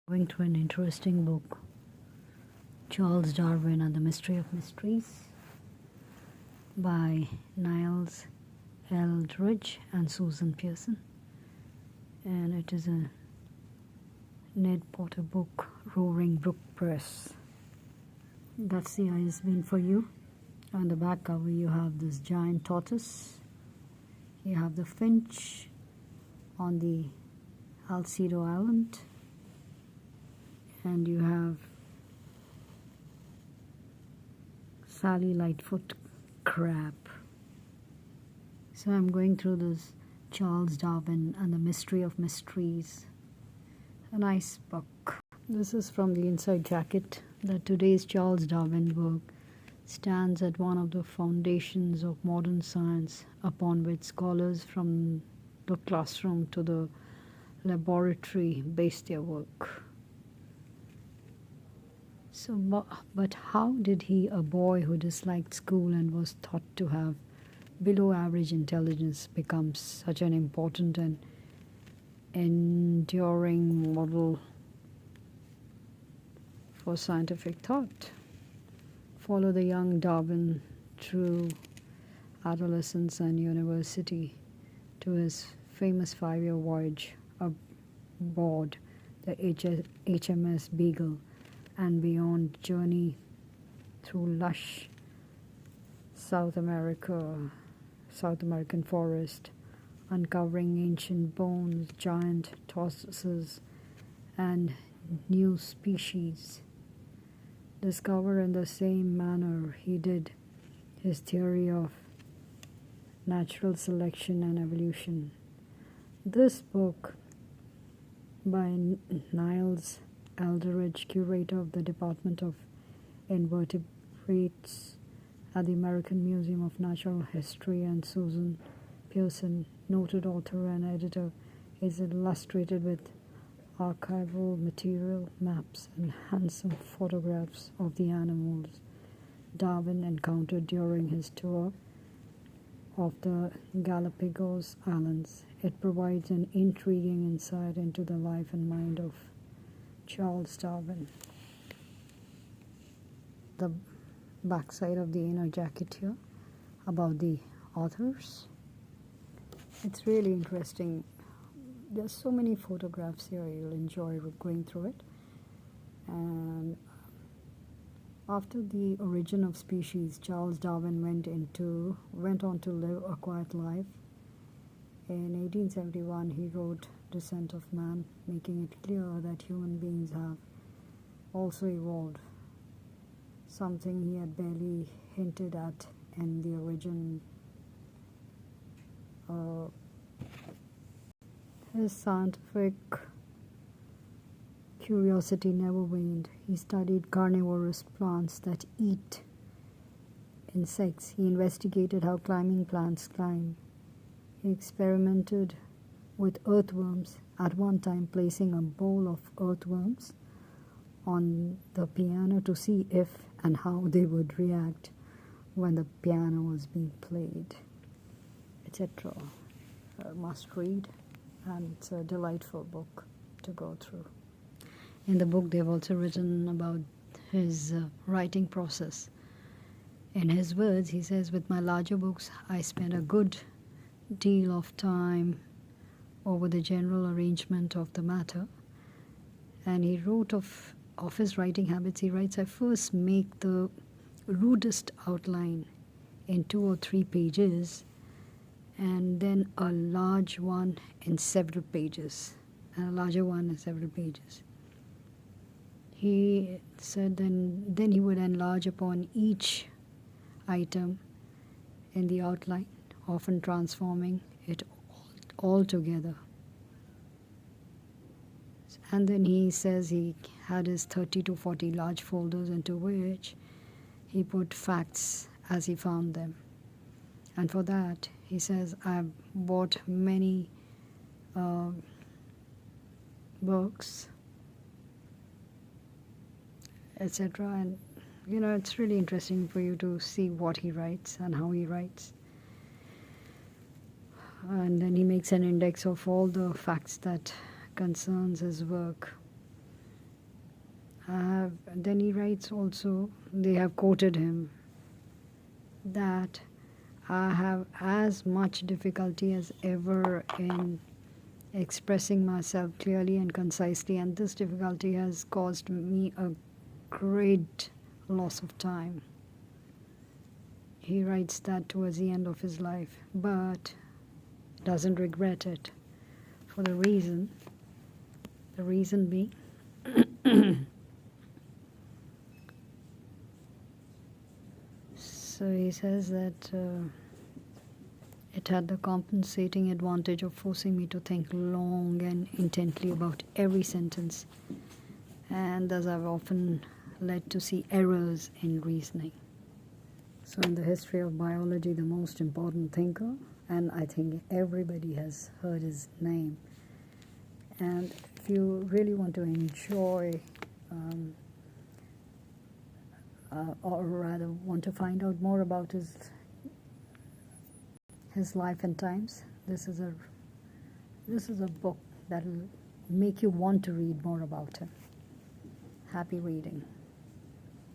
Going through an interesting book, Charles Darwin and the Mystery of Mysteries by Niles, Eldredge and Susan Pearson. And it is a Ned Potter book, Roaring Brook Press. That's the ISBN for you. On the back cover you have this giant tortoise. You have the finch on the Alcedo Island. And you have Sally Lightfoot crab. So I'm going through this Charles Darwin and the Mystery of Mysteries. A nice book. This is from the inside jacket that today's Charles Darwin book stands at one of the foundations of modern science upon which scholars from the classroom to the laboratory base their work. So, but how did he, a boy who disliked school and was thought to have below average intelligence, become such an important and enduring model for scientific thought? Follow the young Darwin through adolescence and university to his famous 5-year voyage aboard the HMS Beagle and beyond, journey through lush South American forest, uncovering ancient bones, giant tortoises, and new species. Discover in the same manner he did his theory of natural selection and evolution. This book by Niles, Eldredge, curator of the Department of Invertebrates at the American Museum of Natural History, and Susan Pearson, noted author and editor, is illustrated with archival material, maps, and handsome photographs of the animals Darwin encountered during his tour of the Galapagos Islands. It provides an intriguing insight into the life and mind of Charles Darwin. The backside of the inner jacket here about the authors. It's really interesting. There's so many photographs here. You'll enjoy going through it. And after the origin of species, Charles Darwin went on to live a quiet life. In 1871, he wrote Descent of Man, making it clear that human beings have also evolved, something he had barely hinted at in the origin. His scientific curiosity never waned. He studied carnivorous plants that eat insects. He investigated how climbing plants climb. He experimented with earthworms, at one time placing a bowl of earthworms on the piano to see if and how they would react when the piano was being played, etc. Must read, and it's a delightful book to go through. In the book, they've also written about his writing process. In his words, he says, "With my larger books, I spend a good deal of time over the general arrangement of the matter." And he wrote of his writing habits. He writes, "I first make the rudest outline in 2 or 3 pages, and then a large one in several pages, and a larger one in several pages." He said then he would enlarge upon each item in the outline, often transforming it all together. And then he says he had his 30 to 40 large folders into which he put facts as he found them. And for that, he says, "I've bought many books, etc." And it's really interesting for you to see what he writes and how he writes. And then he makes an index of all the facts that concerns his work. Then he writes also, they have quoted him, that I have as much difficulty as ever in expressing myself clearly and concisely, and this difficulty has caused me a great loss of time. He writes that towards the end of his life, but doesn't regret it for the reason being so he says that it had the compensating advantage of forcing me to think long and intently about every sentence, and thus I've often led to see errors in reasoning. So in the history of biology, the most important thinker, and I think everybody has heard his name, and if you really want to enjoy or rather want to find out more about his life and times, this is a book that will make you want to read more about him. Happy reading.